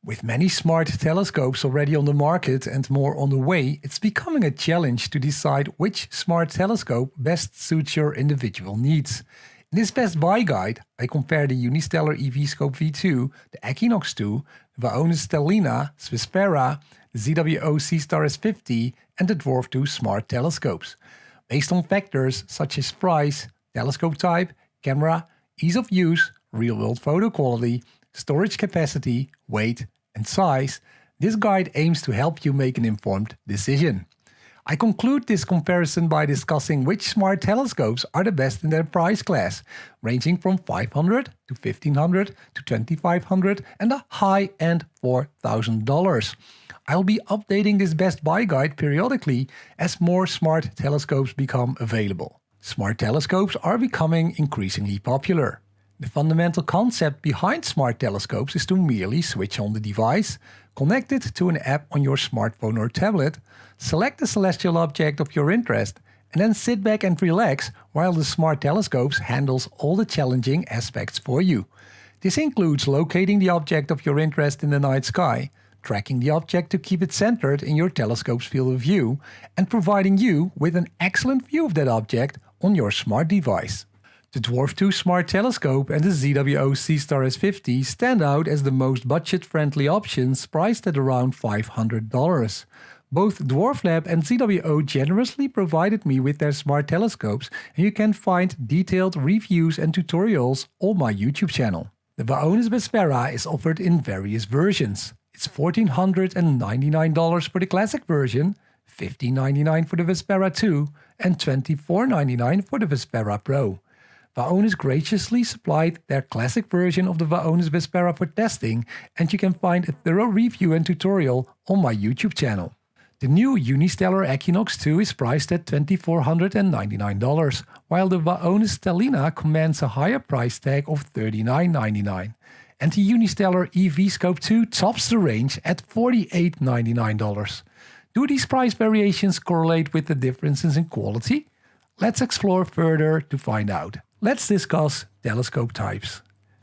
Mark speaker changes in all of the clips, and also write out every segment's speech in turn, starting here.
Speaker 1: With many smart telescopes already on the market and more on the way, it's becoming a challenge to decide which smart telescope best suits your individual needs. In this best buy guide, I compare the Unistellar EVscope V2, the Equinox 2, the Vaonis Stellina, Vespera, the ZWO Seestar S50 and the Dwarf II smart telescopes, based on factors such as price, telescope type, camera, ease of use, real-world photo quality, storage capacity, weight and size. This guide aims to help you make an informed decision. I conclude this comparison by discussing which smart telescopes are the best in their price class, ranging from $500 to $1,500 to $2,500 and a high-end $4,000. I'll be updating this best buy guide periodically as more smart telescopes become available. Smart telescopes are becoming increasingly popular. The fundamental concept behind smart telescopes is to merely switch on the device, connect it to an app on your smartphone or tablet, select the celestial object of your interest, and then sit back and relax while the smart telescopes handles all the challenging aspects for you. This includes locating the object of your interest in the night sky, tracking the object to keep it centered in your telescope's field of view, and providing you with an excellent view of that object on your smart device. The Dwarf II Smart Telescope and the ZWO Seestar S50 stand out as the most budget-friendly options priced at around $500. Both Dwarflab and ZWO generously provided me with their smart telescopes, and you can find detailed reviews and tutorials on my YouTube channel. The Vaonis Vespera is offered in various versions. It's $1,499 for the classic version, $1,599 for the Vespera II, and $2,499 for the Vespera Pro. Vaonis graciously supplied their classic version of the Vaonis Vespera for testing, and you can find a thorough review and tutorial on my YouTube channel. The new Unistellar Equinox 2 is priced at $2,499, while the Vaonis Stellina commands a higher price tag of $39.99. And the Unistellar EVscope 2 tops the range at $48.99. Do these price variations correlate with the differences in quality? Let's explore further to find out. Let's discuss telescope types.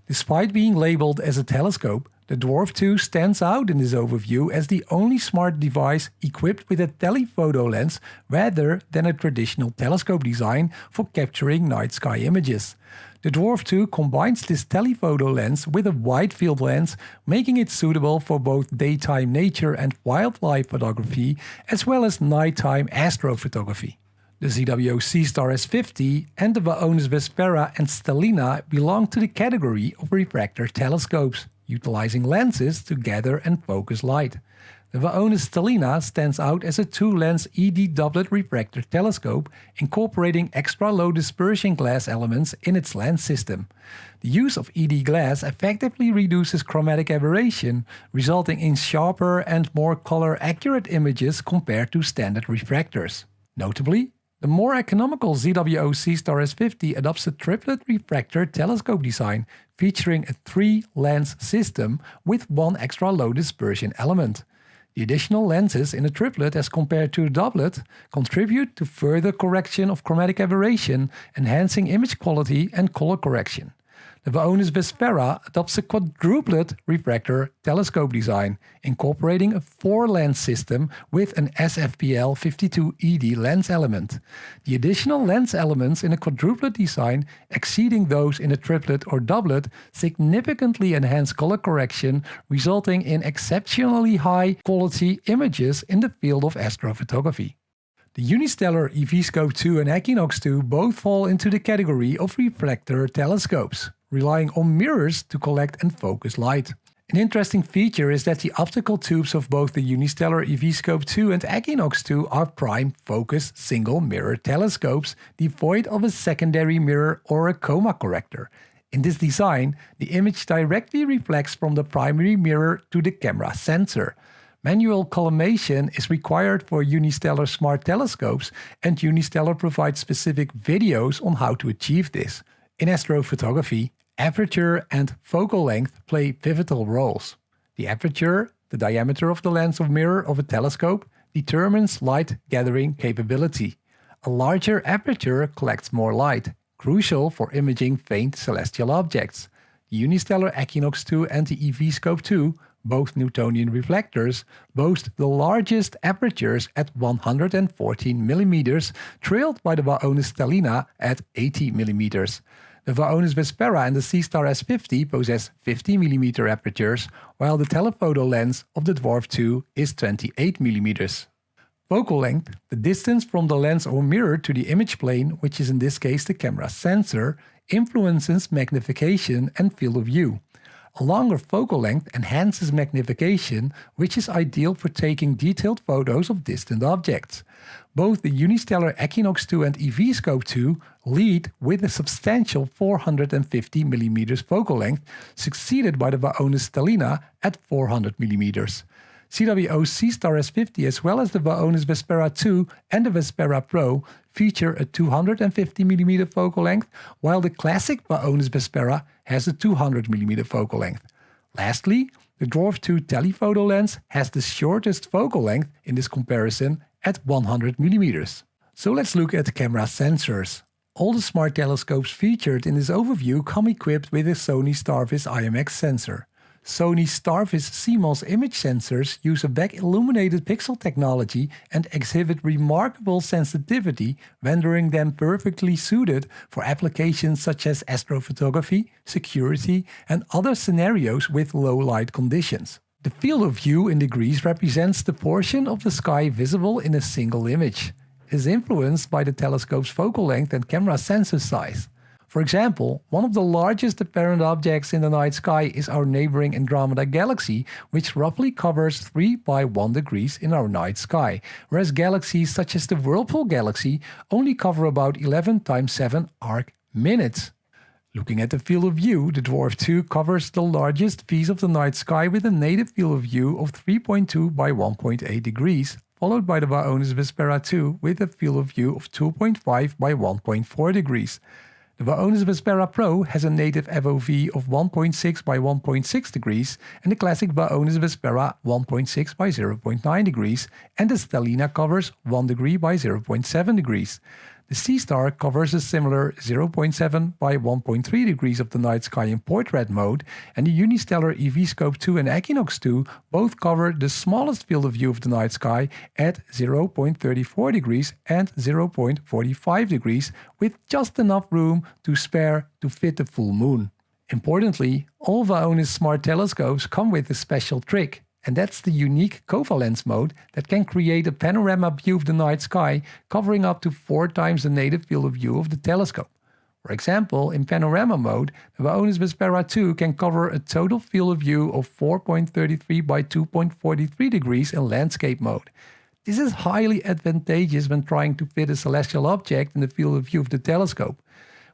Speaker 1: Despite being labeled as a telescope, the Dwarf II stands out in this overview as the only smart device equipped with a telephoto lens rather than a traditional telescope design for capturing night sky images. The Dwarf II combines this telephoto lens with a wide field lens, making it suitable for both daytime nature and wildlife photography as well as nighttime astrophotography. The ZWO Seestar S50 and the Vaonis Vespera and Stellina belong to the category of refractor telescopes, utilizing lenses to gather and focus light. The Vaonis Stellina stands out as a two-lens ED doublet refractor telescope, incorporating extra low dispersion glass elements in its lens system. The use of ED glass effectively reduces chromatic aberration, resulting in sharper and more color-accurate images compared to standard refractors. Notably, the more economical ZWO Seestar S50 adopts a triplet refractor telescope design featuring a 3-lens system with one extra low dispersion element. The additional lenses in a triplet as compared to a doublet contribute to further correction of chromatic aberration, enhancing image quality and color correction. The Vaonis Vespera adopts a quadruplet refractor telescope design, incorporating a 4-lens system with an SFPL 52 ED lens element. The additional lens elements in a quadruplet design, exceeding those in a triplet or doublet, significantly enhance color correction, resulting in exceptionally high quality images in the field of astrophotography. The Unistellar EVscope 2 and Equinox 2 both fall into the category of refractor telescopes, relying on mirrors to collect and focus light. An interesting feature is that the optical tubes of both the Unistellar EVscope 2 and Equinox 2 are prime focus single mirror telescopes devoid of a secondary mirror or a coma corrector. In this design, the image directly reflects from the primary mirror to the camera sensor. Manual collimation is required for Unistellar smart telescopes, and Unistellar provides specific videos on how to achieve this. In astrophotography, aperture and focal length play pivotal roles. The aperture, the diameter of the lens or mirror of a telescope, determines light gathering capability. A larger aperture collects more light, crucial for imaging faint celestial objects. The Unistellar Equinox 2 and the EVscope 2 Both Newtonian reflectors boast the largest apertures at 114 mm, trailed by the Vaonis Stellina at 80 mm. The Vaonis Vespera and the Seestar S50 possess 50 mm apertures, while the telephoto lens of the Dwarf II is 28 mm. Focal length, the distance from the lens or mirror to the image plane, which is in this case the camera sensor, influences magnification and field of view. A longer focal length enhances magnification, which is ideal for taking detailed photos of distant objects. Both the Unistellar Equinox 2 and EVscope 2 lead with a substantial 450 mm focal length, succeeded by the Vaonis Stellina at 400 mm. ZWO Seestar S50 as well as the Vaonis Vespera II and the Vespera Pro feature a 250 mm focal length, while the classic Vaonis Vespera has a 200 mm focal length. Lastly, the Dwarf II telephoto lens has the shortest focal length in this comparison at 100 mm. So let's look at camera sensors. All the smart telescopes featured in this overview come equipped with a Sony Starvis IMX sensor. Sony Starvis CMOS image sensors use a back-illuminated pixel technology and exhibit remarkable sensitivity, rendering them perfectly suited for applications such as astrophotography, security, and other scenarios with low light conditions. The field of view in degrees represents the portion of the sky visible in a single image. It is influenced by the telescope's focal length and camera sensor size. For example, one of the largest apparent objects in the night sky is our neighboring Andromeda galaxy, which roughly covers 3 by 1 degrees in our night sky, whereas galaxies such as the Whirlpool galaxy only cover about 11 times 7 arc minutes. Looking at the field of view, the Dwarf II covers the largest piece of the night sky with a native field of view of 3.2 by 1.8 degrees, followed by the Vaonis Vespera II with a field of view of 2.5 by 1.4 degrees. The Vaonis Vespera Pro has a native FOV of 1.6 by 1.6 degrees and the classic Vaonis Vespera 1.6 by 0.9 degrees, and the Stellina covers 1 degree by 0.7 degrees. The Seestar covers a similar 0.7 by 1.3 degrees of the night sky in portrait mode, and the Unistellar EVscope 2 and Equinox 2 both cover the smallest field of view of the night sky at 0.34 degrees and 0.45 degrees, with just enough room to spare to fit the full moon. Importantly, all Vaonis smart telescopes come with a special trick, and that's the unique covalence mode that can create a panorama view of the night sky covering up to 4 times the native field of view of the telescope. For example, in panorama mode, the Vaonis Vespera II can cover a total field of view of 4.33 by 2.43 degrees in landscape mode. This is highly advantageous when trying to fit a celestial object in the field of view of the telescope.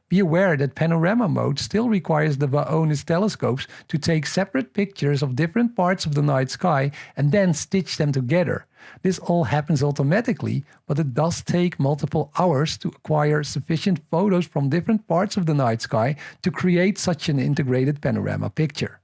Speaker 1: Be aware that panorama mode still requires the Vaonis telescopes to take separate pictures of different parts of the night sky and then stitch them together. This all happens automatically, but it does take multiple hours to acquire sufficient photos from different parts of the night sky to create such an integrated panorama picture.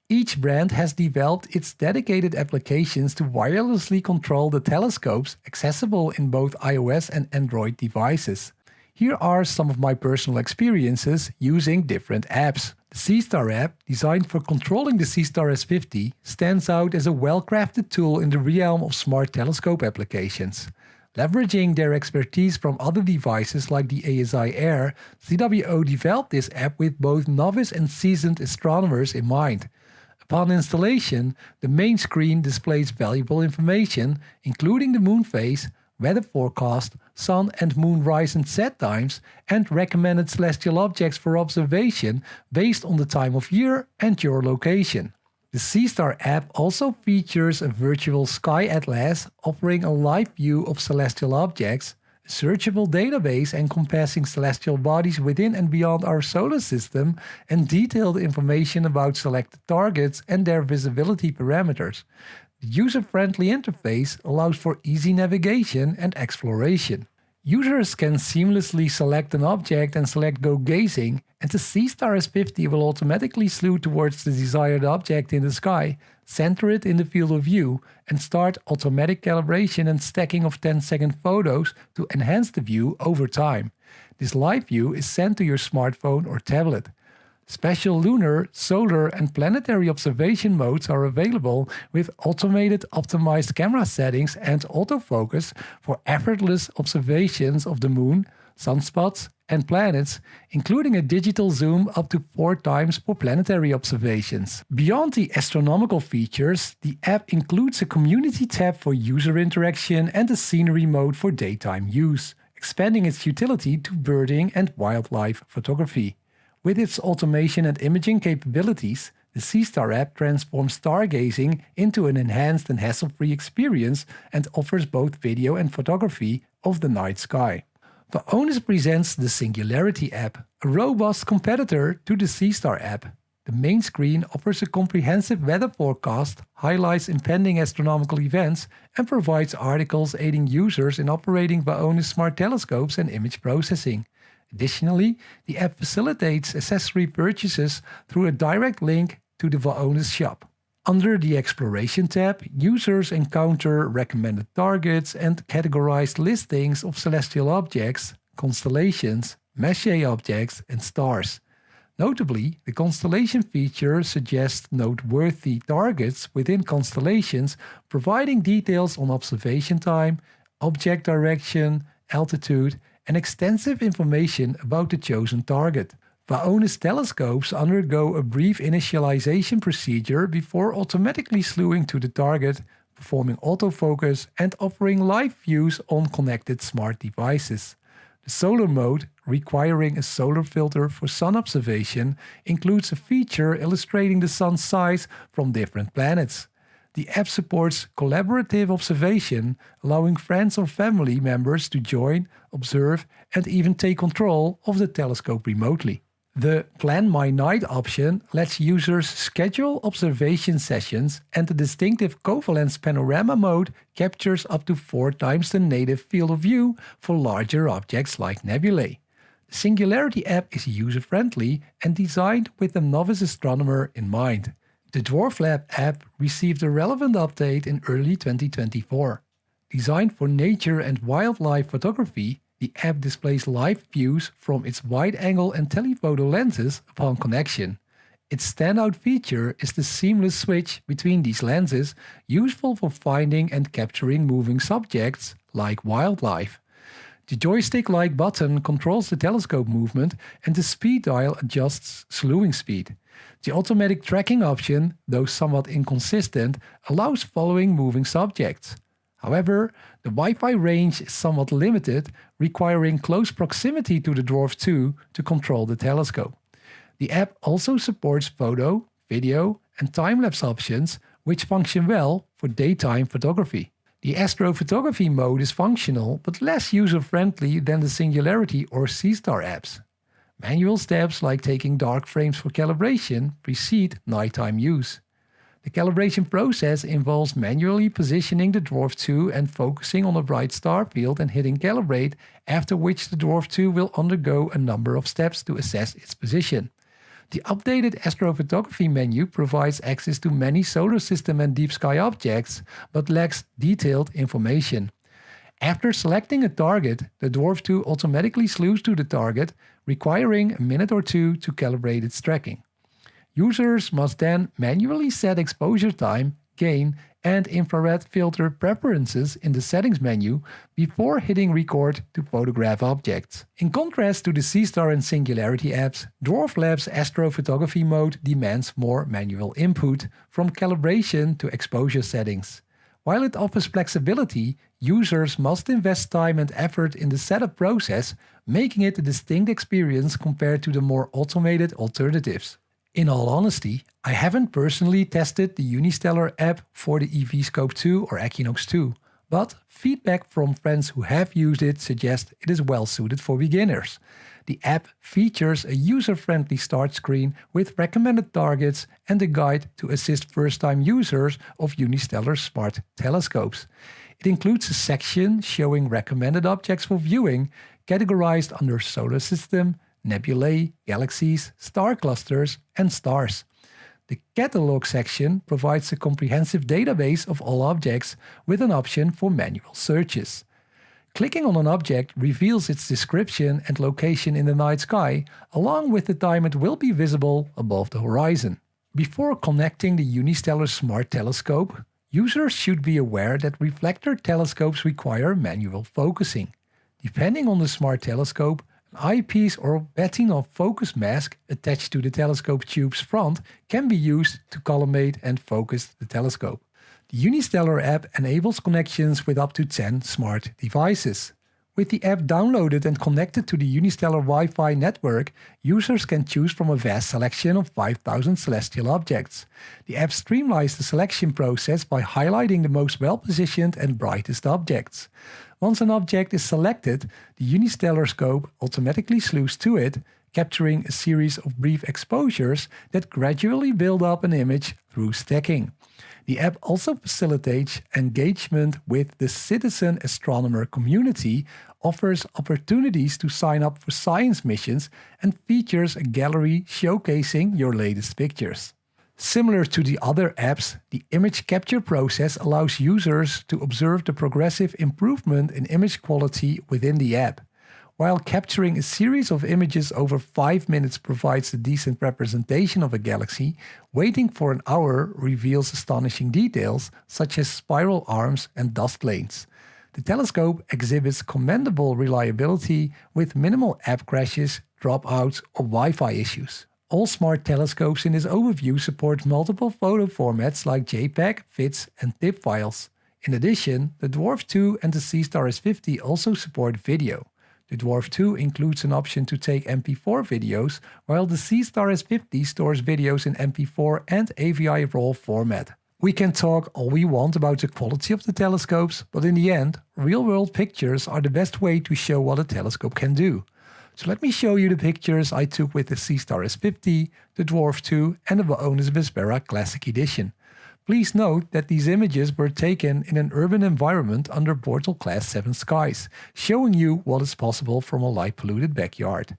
Speaker 1: Each brand has developed its dedicated applications to wirelessly control the telescopes, accessible in both iOS and Android devices. Here are some of my personal experiences using different apps. The Seestar app, designed for controlling the Seestar S50, stands out as a well-crafted tool in the realm of smart telescope applications. Leveraging their expertise from other devices like the ASI Air, ZWO developed this app with both novice and seasoned astronomers in mind. Upon installation, the main screen displays valuable information, including the moon phase, weather forecast, sun and moon rise and set times, and recommended celestial objects for observation based on the time of year and your location. The Seestar app also features a virtual sky atlas offering a live view of celestial objects, a searchable database encompassing celestial bodies within and beyond our solar system, and detailed information about selected targets and their visibility parameters. The user-friendly interface allows for easy navigation and exploration. Users can seamlessly select an object and select Go Gazing, and the Seestar S50 will automatically slew towards the desired object in the sky, center it in the field of view, and start automatic calibration and stacking of 10-second photos to enhance the view over time. This live view is sent to your smartphone or tablet. Special lunar, solar and planetary observation modes are available with automated optimized camera settings and autofocus for effortless observations of the moon, sunspots and planets, including a digital zoom up to 4 times for planetary observations. Beyond the astronomical features, the app includes a community tab for user interaction and a scenery mode for daytime use, expanding its utility to birding and wildlife photography. With its automation and imaging capabilities, the Seestar app transforms stargazing into an enhanced and hassle-free experience and offers both video and photography of the night sky. Vaonis presents the Singularity app, a robust competitor to the Seestar app. The main screen offers a comprehensive weather forecast, highlights impending astronomical events, and provides articles aiding users in operating Vaonis smart telescopes and image processing. Additionally, the app facilitates accessory purchases through a direct link to the Vaonis shop. Under the Exploration tab, users encounter recommended targets and categorized listings of celestial objects, constellations, Messier objects, and stars. Notably, the constellation feature suggests noteworthy targets within constellations, providing details on observation time, object direction, altitude, and extensive information about the chosen target. Vaonis telescopes undergo a brief initialization procedure before automatically slewing to the target, performing autofocus and offering live views on connected smart devices. The solar mode, requiring a solar filter for sun observation, includes a feature illustrating the sun's size from different planets. The app supports collaborative observation, allowing friends or family members to join, observe, and even take control of the telescope remotely. The Plan My Night option lets users schedule observation sessions, and the distinctive Covalence Panorama mode captures up to 4 times the native field of view for larger objects like nebulae. The Singularity app is user-friendly and designed with the novice astronomer in mind. The Dwarflab app received a relevant update in early 2024. Designed for nature and wildlife photography, the app displays live views from its wide-angle and telephoto lenses upon connection. Its standout feature is the seamless switch between these lenses, useful for finding and capturing moving subjects like wildlife. The joystick-like button controls the telescope movement, and the speed dial adjusts slewing speed. The automatic tracking option, though somewhat inconsistent, allows following moving subjects. However, the Wi-Fi range is somewhat limited, requiring close proximity to the Dwarf II to control the telescope. The app also supports photo, video, and time-lapse options, which function well for daytime photography. The astrophotography mode is functional, but less user-friendly than the Singularity or Seestar apps. Manual steps like taking dark frames for calibration precede nighttime use. The calibration process involves manually positioning the Dwarf II and focusing on a bright star field and hitting calibrate, after which the Dwarf II will undergo a number of steps to assess its position. The updated astrophotography menu provides access to many solar system and deep sky objects, but lacks detailed information. After selecting a target, the Dwarf II automatically slews to the target, requiring a minute or two to calibrate its tracking. Users must then manually set exposure time, gain, and infrared filter preferences in the settings menu before hitting record to photograph objects. In contrast to the Seestar and Singularity apps, Dwarflab's astrophotography mode demands more manual input, from calibration to exposure settings. While it offers flexibility, users must invest time and effort in the setup process, making it a distinct experience compared to the more automated alternatives. In all honesty, I haven't personally tested the Unistellar app for the EVscope 2 or Equinox 2, but feedback from friends who have used it suggests it is well suited for beginners. The app features a user-friendly start screen with recommended targets and a guide to assist first-time users of Unistellar smart telescopes. It includes a section showing recommended objects for viewing, categorized under solar system, nebulae, galaxies, star clusters, and stars. The catalog section provides a comprehensive database of all objects with an option for manual searches. Clicking on an object reveals its description and location in the night sky, along with the time it will be visible above the horizon. Before connecting the Unistellar Smart Telescope, users should be aware that reflector telescopes require manual focusing. Depending on the smart telescope, an eyepiece or retinal focus mask attached to the telescope tube's front can be used to collimate and focus the telescope. The Unistellar app enables connections with up to 10 smart devices. With the app downloaded and connected to the Unistellar Wi-Fi network, users can choose from a vast selection of 5,000 celestial objects. The app streamlines the selection process by highlighting the most well-positioned and brightest objects. Once an object is selected, the Unistellar scope automatically slews to it, capturing a series of brief exposures that gradually build up an image through stacking. The app also facilitates engagement with the citizen astronomer community, offers opportunities to sign up for science missions, and features a gallery showcasing your latest pictures. Similar to the other apps, the image capture process allows users to observe the progressive improvement in image quality within the app. While capturing a series of images over 5 minutes provides a decent representation of a galaxy, waiting for an hour reveals astonishing details such as spiral arms and dust lanes. The telescope exhibits commendable reliability with minimal app crashes, dropouts, or Wi-Fi issues. All smart telescopes in this overview support multiple photo formats like JPEG, FITS, and TIFF files. In addition, the Dwarf II and the Seestar S50 also support video. The Dwarf II includes an option to take MP4 videos, while the Seestar S50 stores videos in MP4 and AVI RAW format. We can talk all we want about the quality of the telescopes, but in the end, real-world pictures are the best way to show what a telescope can do. So let me show you the pictures I took with the Seestar S50, the Dwarf II and the Vaonis Vespera Classic edition. Please note that these images were taken in an urban environment under Portal Class 7 skies, showing you what is possible from a light-polluted backyard.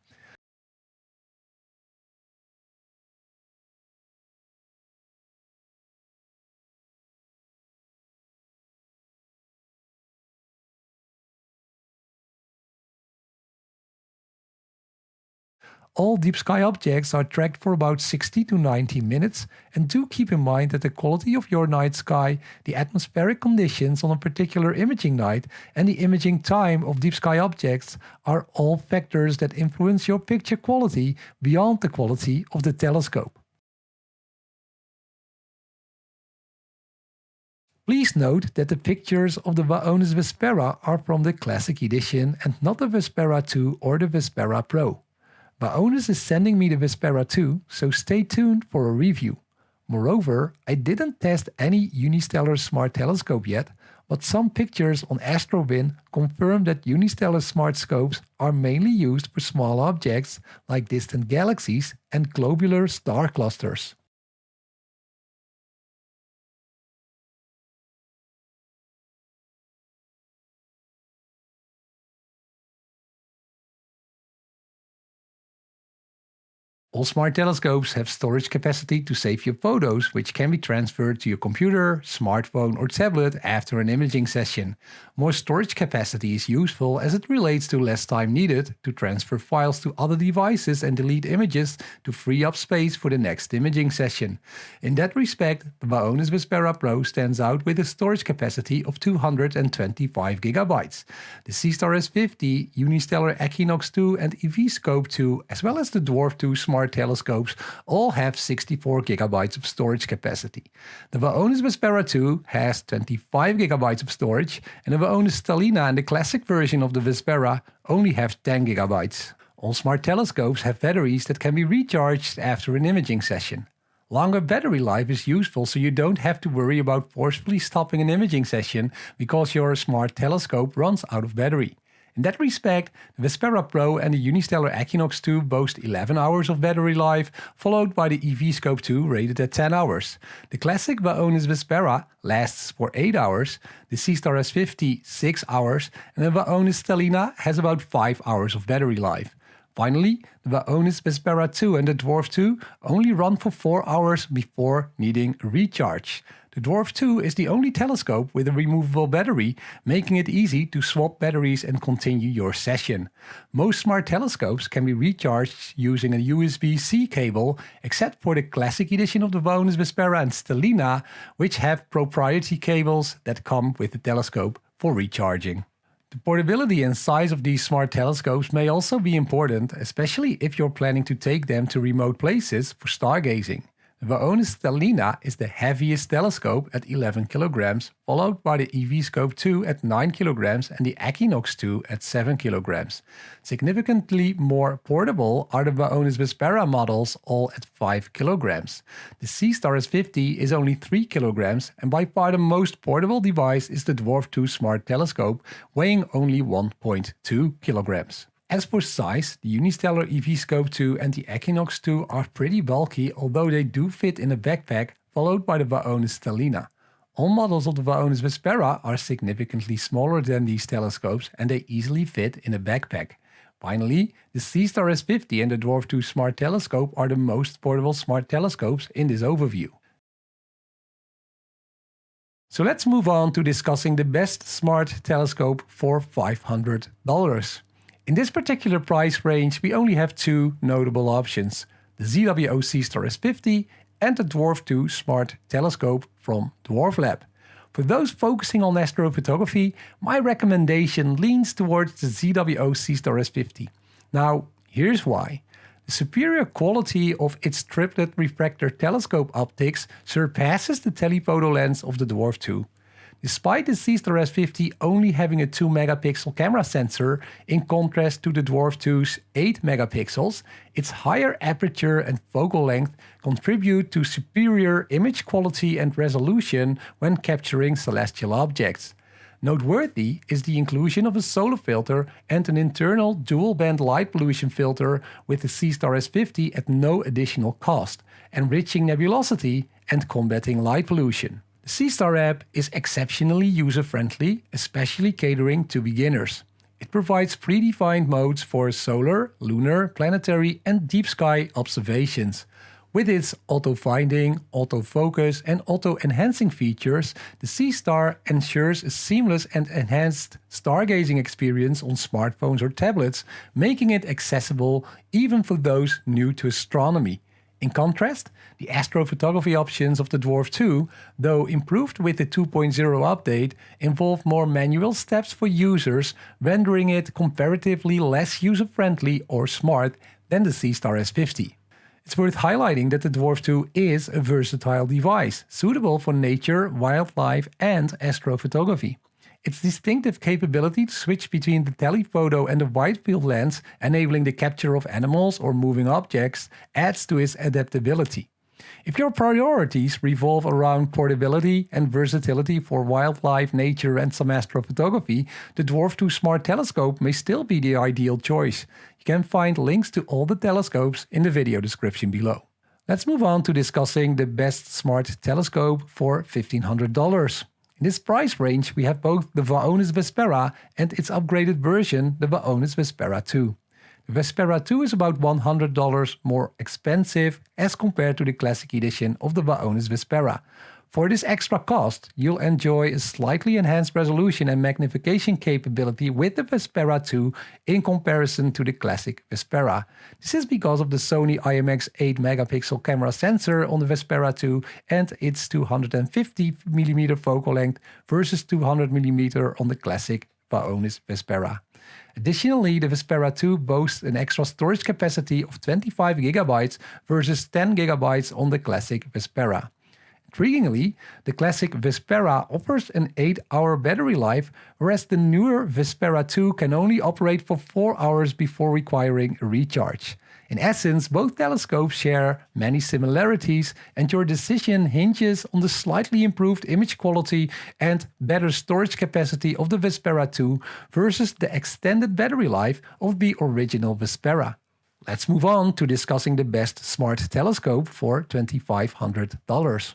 Speaker 1: All deep sky objects are tracked for about 60 to 90 minutes, and do keep in mind that the quality of your night sky, the atmospheric conditions on a particular imaging night, and the imaging time of deep sky objects are all factors that influence your picture quality beyond the quality of the telescope. Please note that the pictures of the Vaonis Vespera are from the Classic edition and not the Vespera II or the Vespera Pro. Vaonis is sending me the Vespera II, so stay tuned for a review. Moreover, I didn't test any Unistellar Smart Telescope yet, but some pictures on AstroBin confirm that Unistellar Smart Scopes are mainly used for small objects like distant galaxies and globular star clusters. All smart telescopes have storage capacity to save your photos, which can be transferred to your computer, smartphone or tablet after an imaging session. More storage capacity is useful as it relates to less time needed to transfer files to other devices and delete images to free up space for the next imaging session. In that respect, the Vaonis Vespera Pro stands out with a storage capacity of 225 GB. The Seestar S50, Unistellar Equinox 2 and EVscope 2, as well as the Dwarf II smart telescopes all have 64 GB of storage capacity. The Vaonis Vespera II has 25 GB of storage, and the Vaonis Stellina and the classic version of the Vespera only have 10 GB. All smart telescopes have batteries that can be recharged after an imaging session. Longer battery life is useful so you don't have to worry about forcefully stopping an imaging session because your smart telescope runs out of battery. In that respect, the Vespera Pro and the Unistellar Equinox 2 boast 11 hours of battery life, followed by the EVscope 2 rated at 10 hours. The classic Vaonis Vespera lasts for 8 hours, the Seestar S50 6 hours, and the Vaonis Stellina has about 5 hours of battery life. Finally, the Vaonis Vespera II and the Dwarf II only run for 4 hours before needing a recharge. The Dwarf II is the only telescope with a removable battery, making it easy to swap batteries and continue your session. Most smart telescopes can be recharged using a USB-C cable, except for the Classic edition of the Vaonis Vespera and Stellina, which have proprietary cables that come with the telescope for recharging. The portability and size of these smart telescopes may also be important, especially if you're planning to take them to remote places for stargazing. The Vaonis Stellina is the heaviest telescope at 11 kilograms, followed by the EVscope 2 at 9 kilograms and the Equinox 2 at 7 kilograms. Significantly more portable are the Vaonis Vespera models, all at 5 kilograms. The Seestar S50 is only 3 kilograms, and by far the most portable device is the Dwarf II Smart Telescope, weighing only 1.2 kilograms. As for size, the Unistellar EVscope 2 and the Equinox 2 are pretty bulky, although they do fit in a backpack, followed by the Vaonis Stellina. All models of the Vaonis Vespera are significantly smaller than these telescopes, and they easily fit in a backpack. Finally, the Seestar S50 and the Dwarf II Smart Telescope are the most portable smart telescopes in this overview. So let's move on to discussing the best smart telescope for $500. In this particular price range, we only have two notable options, the ZWO Seestar S50 and the Dwarf II Smart Telescope from Dwarflab. For those focusing on astrophotography, my recommendation leans towards the ZWO Seestar S50. Now, here's why. The superior quality of its triplet refractor telescope optics surpasses the telephoto lens of the Dwarf II. Despite the Seestar S50 only having a 2 megapixel camera sensor, in contrast to the Dwarf II's 8 megapixels, its higher aperture and focal length contribute to superior image quality and resolution when capturing celestial objects. Noteworthy is the inclusion of a solar filter and an internal dual-band light pollution filter with the Seestar S50 at no additional cost, enriching nebulosity and combating light pollution. The Seestar app is exceptionally user-friendly, especially catering to beginners. It provides predefined modes for solar, lunar, planetary and deep sky observations. With its auto-finding, auto-focus and auto-enhancing features, the Seestar ensures a seamless and enhanced stargazing experience on smartphones or tablets, making it accessible even for those new to astronomy. In contrast, the astrophotography options of the Dwarf II, though improved with the 2.0 update, involve more manual steps for users, rendering it comparatively less user-friendly or smart than the Seestar S50. It's worth highlighting that the Dwarf II is a versatile device, suitable for nature, wildlife and astrophotography. Its distinctive capability to switch between the telephoto and the wide-field lens, enabling the capture of animals or moving objects, adds to its adaptability. If your priorities revolve around portability and versatility for wildlife, nature and some astrophotography, the Dwarf II Smart Telescope may still be the ideal choice. You can find links to all the telescopes in the video description below. Let's move on to discussing the best smart telescope for $1,500. In this price range, we have both the Vaonis Vespera and its upgraded version, the Vaonis Vespera II. The Vespera II is about $100 more expensive as compared to the Classic edition of the Vaonis Vespera. For this extra cost, you'll enjoy a slightly enhanced resolution and magnification capability with the Vespera II in comparison to the Classic Vespera. This is because of the Sony IMX 8 megapixel camera sensor on the Vespera II and its 250mm focal length versus 200mm on the Classic Vaonis Vespera. Additionally, the Vespera II boasts an extra storage capacity of 25GB versus 10GB on the Classic Vespera. Intriguingly, the Classic Vespera offers an 8-hour battery life, whereas the newer Vespera II can only operate for 4 hours before requiring a recharge. In essence, both telescopes share many similarities, and your decision hinges on the slightly improved image quality and better storage capacity of the Vespera II versus the extended battery life of the original Vespera. Let's move on to discussing the best smart telescope for $2,500.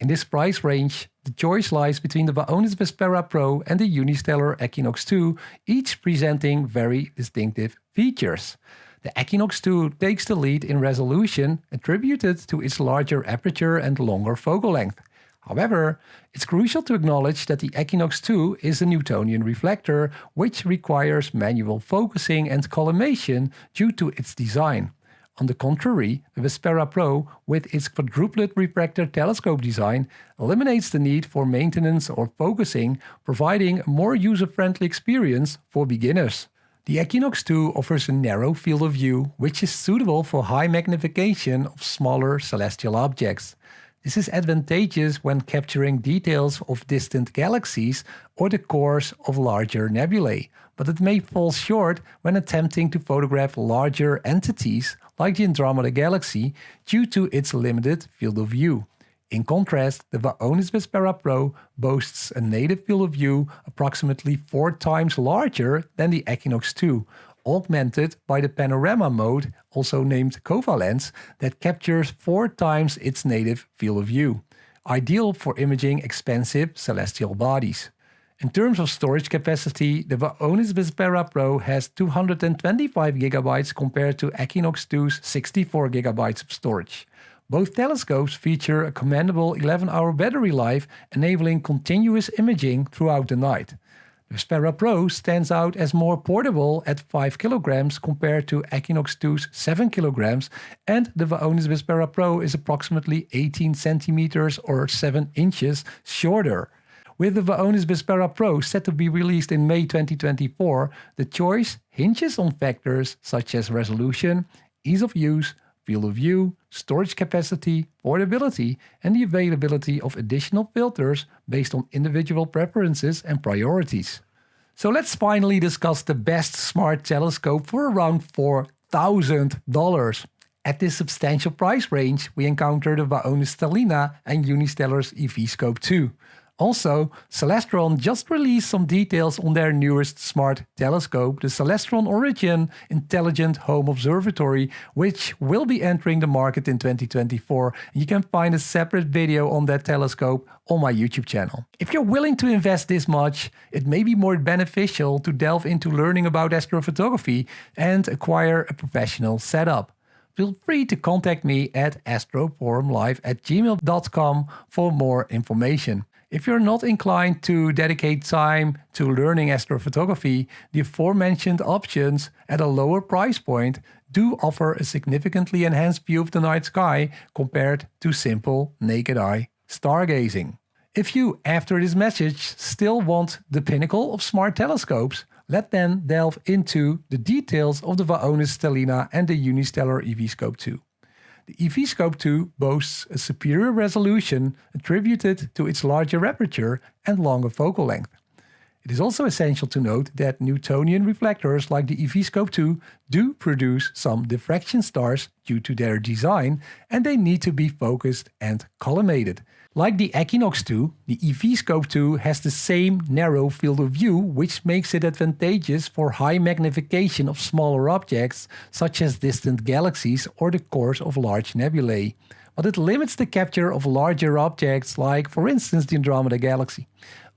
Speaker 1: In this price range, the choice lies between the Vaonis Vespera Pro and the Unistellar Equinox 2, each presenting very distinctive features. The Equinox 2 takes the lead in resolution, attributed to its larger aperture and longer focal length. However, it's crucial to acknowledge that the Equinox II is a Newtonian reflector, which requires manual focusing and collimation due to its design. On the contrary, the Vespera Pro, with its quadruplet refractor telescope design, eliminates the need for maintenance or focusing, providing a more user-friendly experience for beginners. The Equinox II offers a narrow field of view, which is suitable for high magnification of smaller celestial objects. This is advantageous when capturing details of distant galaxies or the cores of larger nebulae, but it may fall short when attempting to photograph larger entities like the Andromeda Galaxy due to its limited field of view. In contrast, the Vaonis Vespera Pro boasts a native field of view approximately 4 times larger than the Equinox II, augmented by the panorama mode, also named covalence, that captures 4 times its native field of view, ideal for imaging expensive celestial bodies. In terms of storage capacity, the Vaonis Vespera Pro has 225 GB compared to Equinox II's 64 GB of storage. Both telescopes feature a commendable 11-hour battery life, enabling continuous imaging throughout the night. The Vespera Pro stands out as more portable at 5 kg compared to Equinox II's 7 kg, and the Vaonis Vespera Pro is approximately 18 cm or 7 inches shorter. With the Vaonis Vespera Pro set to be released in May 2024, the choice hinges on factors such as resolution, ease of use, field of view, storage capacity, portability, and the availability of additional filters based on individual preferences and priorities. So let's finally discuss the best smart telescope for around $4,000. At this substantial price range, we encounter the Vaonis Stellina and Unistellar's EVscope 2. Also, Celestron just released some details on their newest smart telescope, the Celestron Origin Intelligent Home Observatory, which will be entering the market in 2024. You can find a separate video on that telescope on my YouTube channel. If you're willing to invest this much, it may be more beneficial to delve into learning about astrophotography and acquire a professional setup. Feel free to contact me at astroforumlive@gmail.com for more information. If you're not inclined to dedicate time to learning astrophotography, the aforementioned options at a lower price point do offer a significantly enhanced view of the night sky compared to simple naked eye stargazing. If you, after this message, still want the pinnacle of smart telescopes, let's then delve into the details of the Vaonis Stellina and the Unistellar EVscope 2. The EVscope 2 boasts a superior resolution attributed to its larger aperture and longer focal length. It is also essential to note that Newtonian reflectors like the EVscope 2 do produce some diffraction stars due to their design, and they need to be focused and collimated. Like the Equinox 2, the EVscope 2 has the same narrow field of view, which makes it advantageous for high magnification of smaller objects, such as distant galaxies or the cores of large nebulae. But it limits the capture of larger objects, like for instance the Andromeda Galaxy.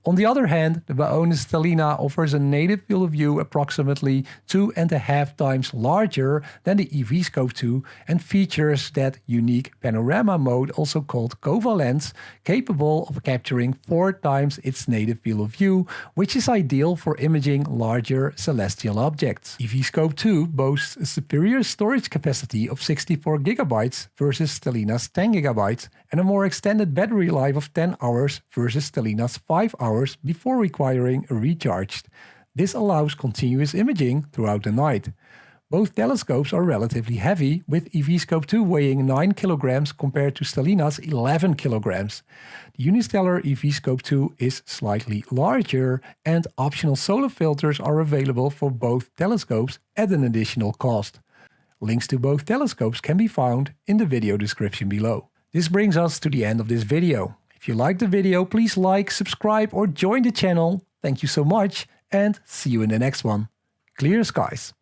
Speaker 1: On the other hand, the Vaonis Stellina offers a native field of view approximately 2.5 times larger than the EVscope 2 and features that unique panorama mode, also called covalence, capable of capturing 4 times its native field of view, which is ideal for imaging larger celestial objects. EVscope 2 boasts a superior storage capacity of 64 GB versus Stellina's 10 GB and a more extended battery life of 10 hours versus Stellina's 5 hours before requiring a recharge. This allows continuous imaging throughout the night. Both telescopes are relatively heavy, with EVscope 2 weighing 9 kg compared to Stellina's 11 kg. The Unistellar EVscope 2 is slightly larger, and optional solar filters are available for both telescopes at an additional cost. Links to both telescopes can be found in the video description below. This brings us to the end of this video. If you liked the video, please like, subscribe or join the channel. Thank you so much and see you in the next one. Clear skies.